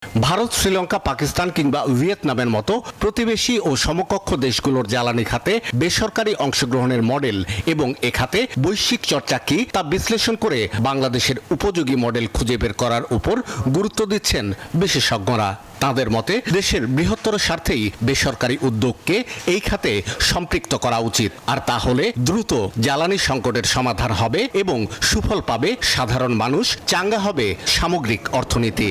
ভারত, শ্রীলঙ্কা, পাকিস্তান কিংবা ভিয়েতনামের মতো প্রতিবেশী ও সমকক্ষ দেশগুলোর জ্বালানি খাতে বেসরকারি অংশগ্রহণের মডেল এবং এ খাতে বৈশ্বিক চর্চা কি তা বিশ্লেষণ করে বাংলাদেশের উপযোগী মডেল খুঁজে বের করার উপর গুরুত্ব দিচ্ছেন বিশেষজ্ঞরা। তাদের মতে দেশের বৃহত্তর স্বার্থেই বেসরকারি উদ্যোগকে এই খাতে সম্পৃক্ত করা উচিত, আর তাহলে দ্রুত জ্বালানি সংকটের সমাধান হবে এবং সুফল পাবে সাধারণ মানুষ, চাঙ্গা হবে সামগ্রিক অর্থনীতি।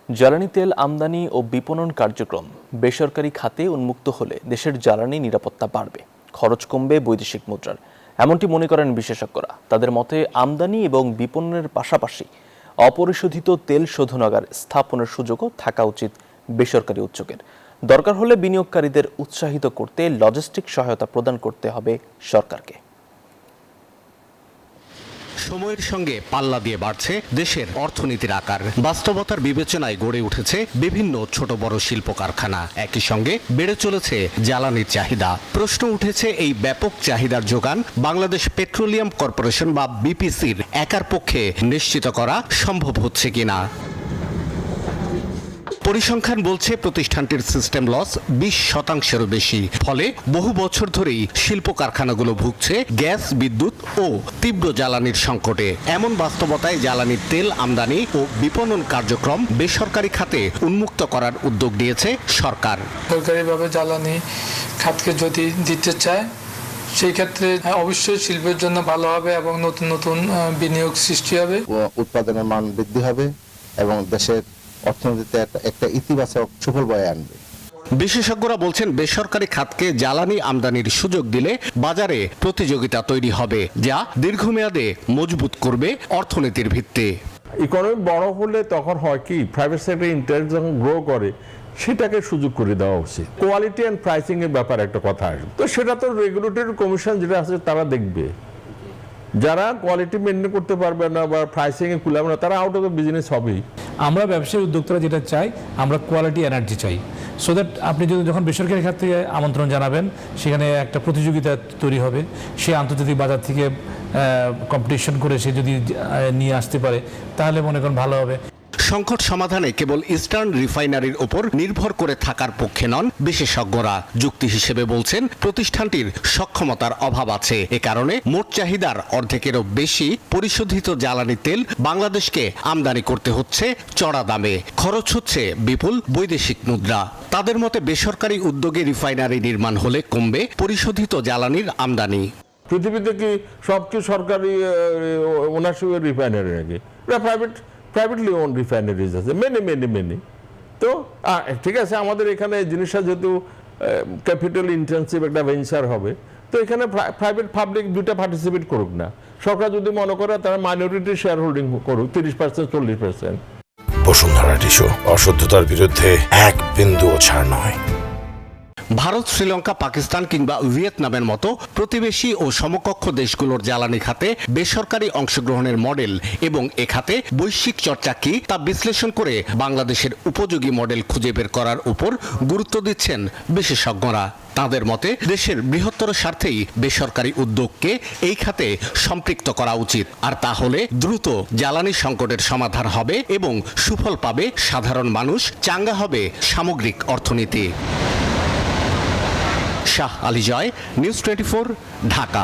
জ্বালানি তেল আমদানি ও বিপণন কার্যক্রম বেসরকারি খাতে উন্মুক্ত হলে দেশের জ্বালানি নিরাপত্তা বাড়বে, খরচ কমবে বৈদেশিক মুদ্রার, এমনটি মনে করেন বিশেষজ্ঞরা। তাদের মতে আমদানি এবং বিপণনের পাশাপাশি অপরিশোধিত তেল শোধনাগার স্থাপনের সুযোগও থাকা উচিত বেসরকারি উদ্যোগের। দরকার হলে বিনিয়োগকারীদের উৎসাহিত করতে লজিস্টিক সহায়তা প্রদান করতে হবে সরকারকে। সময়ের সঙ্গে পাল্লা দিয়ে বাড়ছে দেশের অর্থনীতির আকার। বাস্তবতার বিবেচনায় গড়ে উঠেছে বিভিন্ন ছোট বড় শিল্প কারখানা। একই সঙ্গে বেড়ে চলেছে জ্বালানির চাহিদা। প্রশ্ন উঠেছে, এই ব্যাপক চাহিদার যোগান বাংলাদেশ পেট্রোলিয়াম কর্পোরেশন বা বিপিসির একার পক্ষে নিশ্চিত করা সম্ভব হচ্ছে কিনা। পরিসংখ্যান বলছে প্রতিষ্ঠানটির সিস্টেম লস 20%-এরও বেশি। ফলে বহু বছর ধরেই শিল্প কারখানাগুলো ভুগছে গ্যাস, বিদ্যুৎ ও তীব্র জ্বালানির সংকটে। এমন বাস্তবতায় জ্বালানির তেল আমদানি ও বিপণন কার্যক্রম বেসরকারি খাতে উন্মুক্ত করার উদ্যোগ নিয়েছে সরকার। সরকারিভাবে জ্বালানি খাতকে যদি দিতে চায় সেই ক্ষেত্রে অবশ্যই শিল্পের জন্য ভালো হবে এবং নতুন নতুন বিনিয়োগ সৃষ্টি হবে, উৎপাদনের মান বৃদ্ধি হবে এবং দেশের অর্থনীতিতে একটা ইতিবাচক সুফল বয়ে আনবে। বিশেষজ্ঞরা বলছেন, বেসরকারি খাতকে জ্বালানি আমদানির সুযোগ দিলে বাজারে প্রতিযোগিতা তৈরি হবে, যা দীর্ঘমেয়াদে মজবুত করবে অর্থনীতির ভিত্তি। ইকোনমি বড় হলে তখন হয় কি, প্রাইভেট সেক্টর ইন্টারেস্ট যখন গ্রো করে সেটাকে সুযোগ করে দেওয়া উচিত। কোয়ালিটি অ্যান্ড প্রাইসিং এর ব্যাপারে একটা কথা আসবে, তো সেটা তো রেগুলেটরি কমিশন যেটা আছে তারা দেখবে। যারা কোয়ালিটি মেনটেন করতে পারবে না বা প্রাইসিং এ কুলাবে না, তারা আউট অফ দ্য বিজনেস হবেই। আমরা ব্যবসায়ী উদ্যোক্তারা যেটা চাই, আমরা কোয়ালিটি এনার্জি চাই, সো দ্যাট আপনি যদি যখন বেসরকারি খাত থেকে আমন্ত্রণ জানাবেন, সেখানে একটা প্রতিযোগিতা তৈরি হবে। সে আন্তর্জাতিক বাজার থেকে কম্পিটিশন করে সে যদি নিয়ে আসতে পারে, তাহলে মনে করেন ভালো হবে। সংকট সমাধানে কেবল ইস্টার্ন রিফাইনারির ওপর নির্ভর করে থাকার পক্ষে নন বিশেষজ্ঞরা। যুক্তি হিসেবে বলছেন, প্রতিষ্ঠানটির সক্ষমতার অভাব আছে। এ কারণে মোট চাহিদার অর্ধেকেরও বেশি পরিশোধিত জ্বালানি তেল বাংলাদেশকে আমদানি করতে হচ্ছে চড়া দামে। খরচ হচ্ছে বিপুল বৈদেশিক মুদ্রা। তাদের মতে বেসরকারি উদ্যোগে রিফাইনারি নির্মাণ হলে কমবে পরিশোধিত জ্বালানির আমদানি। পৃথিবীতে কি সবকিছু সরকারি ওনারশিপের রিফাইনারি নাকি? প্রাইভেটলি ওন রিফাইনারিজ আছে মেনি। তো ঠিক আছে, আমাদের এখানে জিনিসটা যেহেতু ক্যাপিটাল ইন্টেন্সিভ একটা ভেঞ্চার হবে, তো এখানে প্রাইভেট পাবলিক দুইটা পার্টিসিপেট করুক না। সরকার যদি মনে করে তারা মাইনরিটি শেয়ার হোল্ডিং করুক 30%, 40%। বসুন্ধরা টিস্যু, অশুদ্ধতার বিরুদ্ধে এক বিন্দুও ছাড় নয়। ভারত, শ্রীলঙ্কা, পাকিস্তান কিংবা ভিয়েতনামের মতো প্রতিবেশী ও সমকক্ষ দেশগুলোর জ্বালানি খাতে বেসরকারি অংশগ্রহণের মডেল এবং এ খাতে বৈশ্বিক চর্চা কি তা বিশ্লেষণ করে বাংলাদেশের উপযোগী মডেল খুঁজে বের করার উপর গুরুত্ব দিচ্ছেন বিশেষজ্ঞরা। তাদের মতে দেশের বৃহত্তর স্বার্থেই বেসরকারি উদ্যোগকে এই খাতে সম্পৃক্ত করা উচিত, আর তাহলে দ্রুত জ্বালানি সংকটের সমাধান হবে এবং সুফল পাবে সাধারণ মানুষ, চাঙ্গা হবে সামগ্রিক অর্থনীতি। শাহ আলী জয়, নিউজ 24, ঢাকা।